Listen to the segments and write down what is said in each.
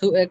تو ایک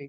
ہیں۔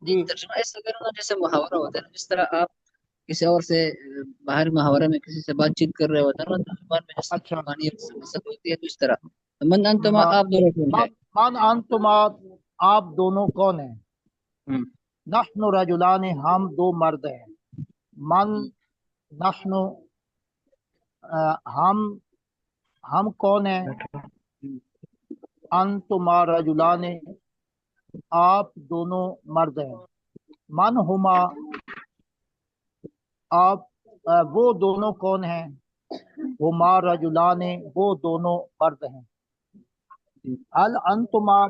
جی ترجمہ ایسا کرو نا جیسے محاورہ ہوتا ہے نا، جس طرح آپ کسی اور سے باہر محاورے میں کسی سے بات چیت کر رہے ہوتے ہیں نا، تو زبان میں جیسے اچھا. زبانی رسم ہوتی ہے، تو اس طرح من انتما ما- آپ دونوں کون ہے؟ من انتما، آپ دونوں کون ہیں. ہم، نحن رجلان، ہم دو مرد ہیں. من نحن، ہم کون ہیں. انتما رجلان، آپ دونوں مرد ہیں. من ہما، آپ وہ دونوں کون ہیں. ہما رجلان، وہ دونوں مرد ہیں. هل انتما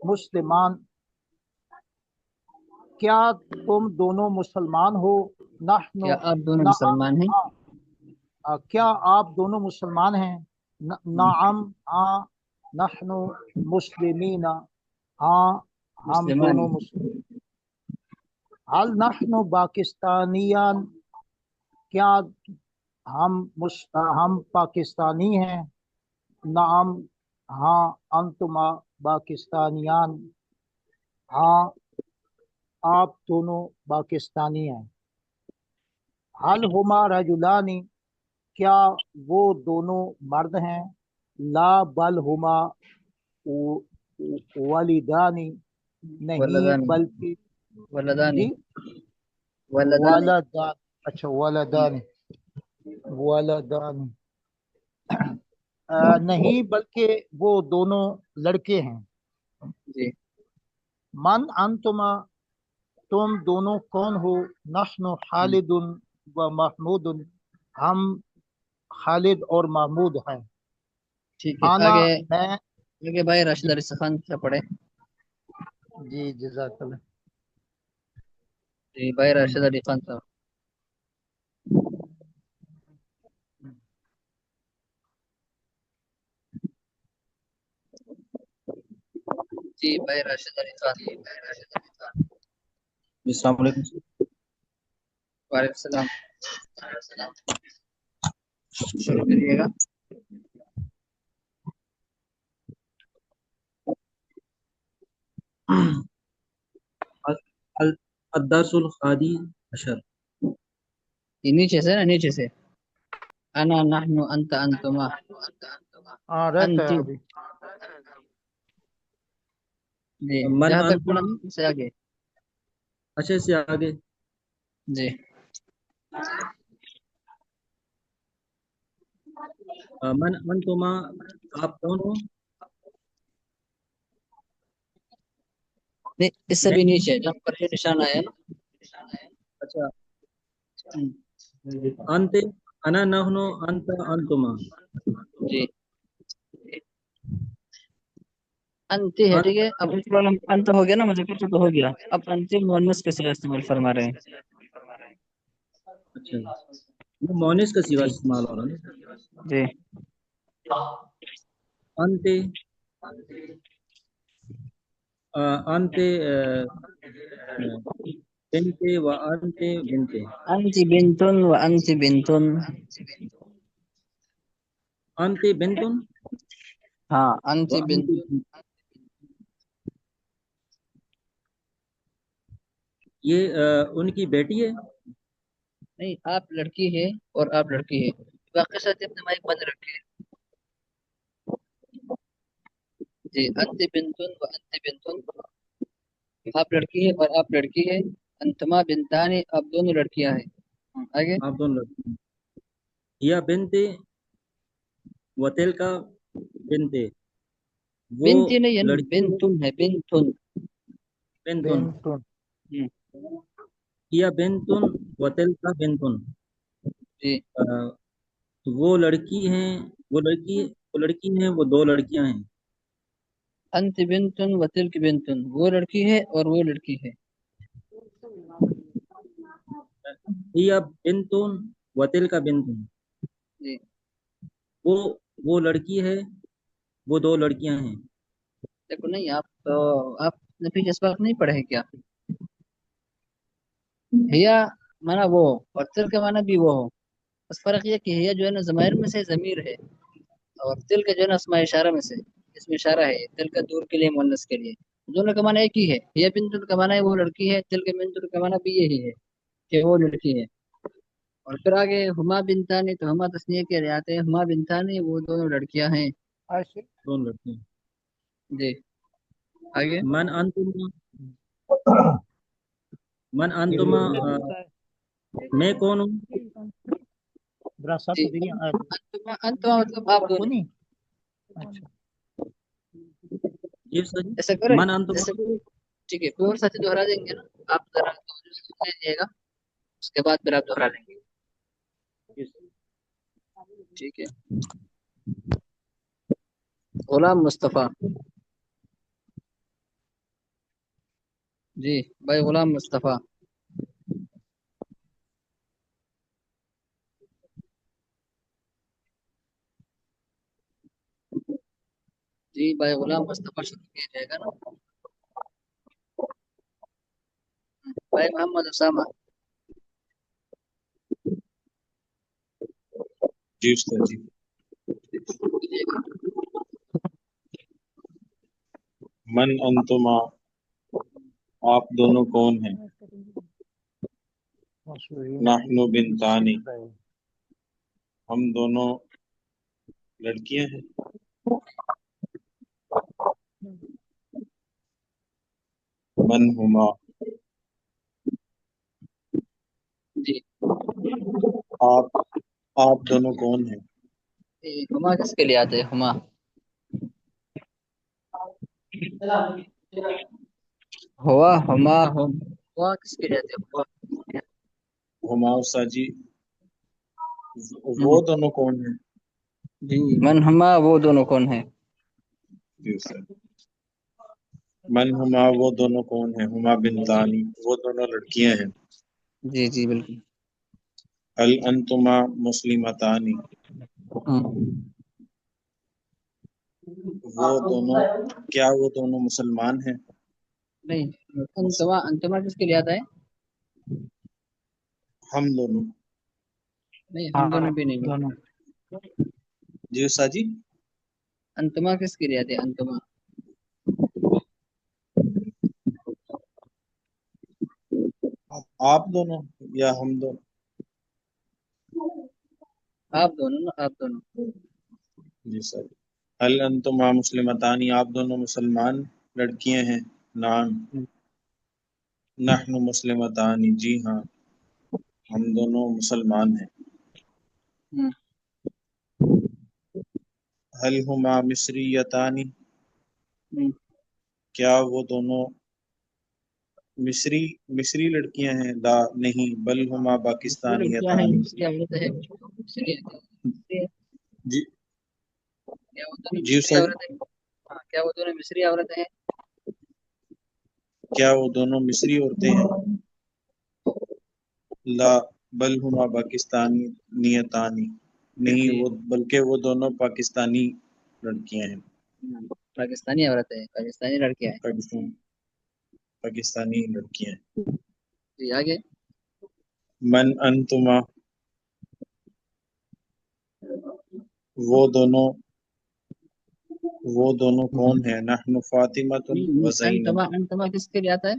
مسلمان، کیا تم دونوں مسلمان ہو. نحن، کیا آپ دونوں نعم، مسلمان ہیں؟ کیا آپ دونوں مسلمان ہیں. نعم، ہاں. نحن مسلمین، ہاں ہم مسلمان دونوں ہیں۔ مسلم. هل نحن پاکستانیان، کیا ہم پاکستانی ہیں. نعم، ہاں. انتما پاکستانیان، ہاں آپ دونوں پاکستانی ہیں. حل ہما رجلانی، کیا وہ دونوں مرد ہیں. لا بل ہما والدانی، نہیں ولدان، بلکہ. ولدانی، جی ولدانی، والدان، اچھا والدانی، والدانی، نہیں بلکہ وہ دونوں لڑکے ہیں. جی۔ من انتما، تم دونوں کون ہو. نحن خالد و محمود، ہم خالد اور محمود ہیں. ٹھیک ہے، آنا، آگے میں. آگے بھائی راشد جی علی خان سے پڑھے۔ جی جزاک اللہ. جی بھائی راشد علی خان صاحب۔ جی بھائی راشد علی خان۔ السلام علیکم. وعلیکم السلام، شروع کریے گا۔ الدرس الحادی عشر. یہ نیچے سے نا، نیچے سے انا نحن انت انتما ہاں رہتا انت، ہے ابھی. جی من جہاں تک انتم، پڑھا نا اس سے آگے۔ اچھا سے آگے. جی من انتما، آپ کون ہو. نہیں، اس سے بھی نیچے جہاں پر یہ نشان آیا نا۔ اچھا. انت، انا نحن انت انتما. جی انت ہے، ٹھیک ہے۔ اب اس پر انت ہو گیا نا، مذکر تو ہو گیا، اب انت مؤنث کے صیغہ استعمال فرما رہے ہیں۔ اچھا، وہ مونس کا سیوا جی استعمال ہو رہا ہے. جی انت، انت بنت و انت بنت. انت بنتن و انت بنتن، انت بنتن، ہاں انت و انت بنت، یہ ان کی بیٹی ہے؟ نہیں، آپ لڑکی ہے اور آپ لڑکی ہے. باقی ساتھ اپنے مائک بند رکھے. جی، انت بنتن و انت بنتن، آپ لڑکی ہے اور آپ لڑکی ہے. انتما بنتانی، آپ دونوں لڑکیاں ہیں. آگے. آپ دونوں لڑکی ہیں. یا بنت وتل کا بنت، وہ بنتی نہیں ہے نا، لڑکی بنتن ہے، بنتن. بنتن. بنتن یا بنتن وتل کا بنتن، جی، وہ لڑکی ہیں، وہ لڑکی ہیں، وہ دو لڑکیاں ہیں. انت بنتن و تلک بنتن، وہ لڑکی ہے اور وہ لڑکی ہے. یا بنتن وتل کا بنتن، جی، وہ لڑکی ہے، وہ دو لڑکیاں ہیں. دیکھو نہیں، آپ نفی اسباق نہیں پڑھے کیا؟ ہیا مانا وہ اور تل کا مانا بھی وہ ہو. بس فرق یہ کہ ہیا جو ہے نا ضمائر میں سے ضمیر ہے، اور تل کا جو ہے نا اسماء اشارہ میں سے، اس میں اشارہ ہے. تل کا دور کے لیے، مؤنث کے لیے، دونوں کا مانا ایک ہی ہے. ہیا بنت کا مانا ہے وہ لڑکی ہے، تل کا بنت کا مانا بھی یہی ہے کہ وہ لڑکی ہے. اور پھر آگے ہما بنتانی، تو ہما تسنیہ کے لیے آتے ہیں. ہما بنتانی، وہ دونوں لڑکیاں ہیں. ایسے دو لڑکیاں. جی، آگے. من انتما میں کون ہوں؟ دراسات جی، دنیا انتما مطلب آپ دونوں. کونی. اچھا جی سر. ایسا کریں، من انتما. ٹھیک ہے، کوئی اور ساتھی دوہرا دیں گے نا، آپ ذرا توجہ سے سن لیجیے گا، اس کے بعد پھر آپ دوہرا لیں گے. ٹھیک ہے. غلام مصطفیٰ. جی بھائی، غلام مصطفیٰ. جی بھائی، غلام مصطفیٰ شروع کیا جائے گا نا. بھائی محمد اسامہ. جی استاد جی. من انتما، آپ دونوں کون ہیں؟ نحن بنتانی، ہم دونوں لڑکیاں ہیں. من ہما، جی، آپ دونوں کون ہیں؟ ہما کس کے لیے آتے ہیں؟ ہما ہوا، ہما، ہوا کس کے لیے آتے ہیں؟ ہوا. ہما استاد جی، وہ دونوں کون ہیں؟ جی، من ہما، وہ دونوں کون ہیں؟ جی استاد. من ہما، وہ دونوں کون ہیں؟ ہما بنتانی، وہ دونوں لڑکیاں ہیں. جی جی بالکل. هل انتما مسلمتانی، کیا وہ دونوں مسلمان ہیں؟ نہیں، انتما کس کے لیے آتا ہے؟ ہم دونوں. نہیں، ہم دونوں بھی نہیں. دونوں. جی استاد جی. انتما کس کے لیے آتے ہیں؟ انتما آپ دونوں یا ہم دونوں؟ آپ دونوں نا، آپ دونوں. جی سر. هل انتما مسلمتانی، آپ دونوں مسلمان لڑکیاں ہیں؟ نعم نحن مسلمتانی، جی ہاں ہم دونوں مسلمان ہیں. هل ہما مصریتانی، کیا وہ دونوں مصری لڑکیاں ہیں؟ لا نہیں، بل ہما لڑکیاں ہیں، پاکستانیتانی. اس کی عورت ہے. جی کیا وہ دونوں جی مصری سر. عورت ہے؟ ہاں، کیا وہ دونوں مصری عورت ہیں؟ کیا وہ دونوں مصری عورتیں ہیں؟ لا بل ہما پاکستانی نیتانی، نہیں وہ بلکہ وہ دونوں پاکستانی لڑکیاں ہیں. پاکستانی عورت ہے، پاکستانی لڑکیاں ہیں. پاکستانی لڑکیاں ہیں. جی آگے. من انتما، وہ دونوں کون ہیں؟ نحن فاطمۃ و زینب، انتما کس کے لیے آتا ہے؟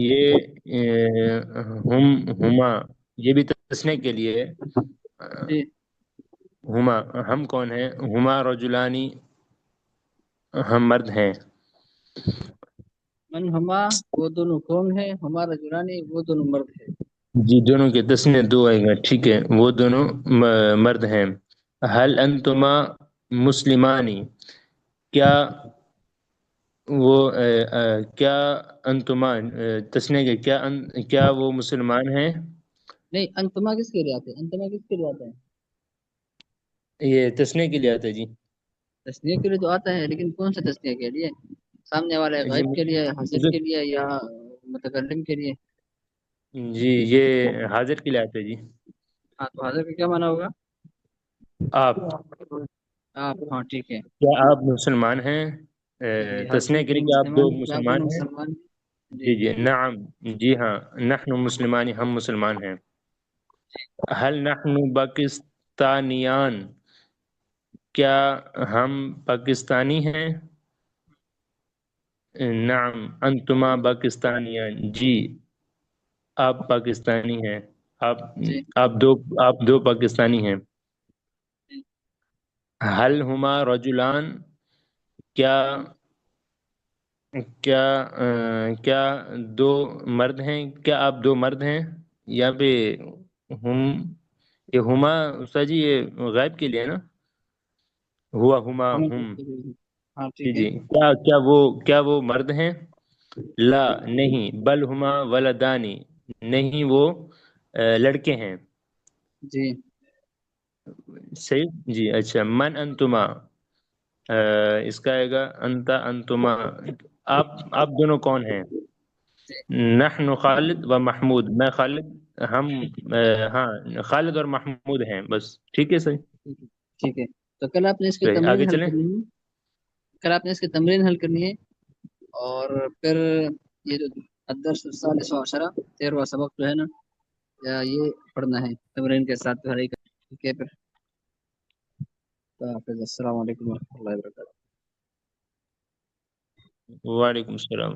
یہ ہم ہما یہ بھی تسنے کے لیے ہے۔ جی ہما ہم کون ہیں؟ ہما رجلانی ہم مرد ہیں۔ من ہما وہ دونوں کون ہیں، ہما رجلانی وہ دونوں مرد ہیں۔ جی دونوں کے تسنے دو آئے گا، ٹھیک ہے، وہ دونوں مرد ہیں۔ حل انتما مسلمانی کیا وہ کیا انتما تسنے کے کیا وہ مسلمان ہیں؟ نہیں، انتما کس کے لیے آتے ہیں؟ انتما کس کے لیے آتا ہے؟ یہ تسنے کے لیے آتا ہے جی۔ تسنیہ کے لیے تو آتا ہے، لیکن کون سے تسنیہ کے لیے؟ سامنے والے غائب کے لیے، حاضر کے لیے، یا متکلم کے لیے؟ جی یہ حاضر کے لیے آتا ہے جی۔ ہاں تو حاضر کا کیا معنی ہوگا؟ آپ آپ، ہاں ٹھیک ہے۔ کیا آپ مسلمان ہیں؟ تسنے کے لیے کیا آپ دو کیا مسلمان دونوں ہیں؟ مسلمان ہیں؟ جی جی نعم، جی ہاں، نحن مسلمان، ہم مسلمان ہیں۔ حل نحن پاکستانیان کیا ہم پاکستانی ہیں؟ نعم انتما پاکستانیان جی آپ پاکستانی ہیں، آپ جی آپ دو پاکستانی ہیں۔ حل ہما رجلان کیا کیا کیا دو مرد ہیں؟ کیا آپ دو مرد ہیں؟ یہاں پہ ہم یہ ہما استاد جی یہ غائب کے لیے ہے نا، ہوا ہما ہم، ہاں جی ٹھیک ہے۔ جی کیا وہ مرد ہیں؟ لا نہیں، بل ہما ولدانی نہیں وہ لڑکے ہیں۔ جی صحیح جی اچھا۔ من انتما اس کا آئے گا انتا انتما، آپ دونوں کون ہیں؟ نحن خالد و محمود، میں خالد، ہم ہاں خالد اور محمود ہیں بس، ٹھیک ہے صحیح ٹھیک ہے۔ تو کل آپ نے اس کی صحیح، آگے تمرین حل چلیں۔ کرنی ہے، کل آپ نے اس کی تمرین حل کرنی ہے، اور پھر یہ جو الدرس الثالث عشرہ 13واں سبق جو ہے نا، یہ پڑھنا ہے تمرین کے ساتھ پڑھائی کا، ٹھیک ہے؟ پھر اللہ حافظ، السلام علیکم ورحمۃ اللہ وبرکاتہ۔ وعلیکم السلام۔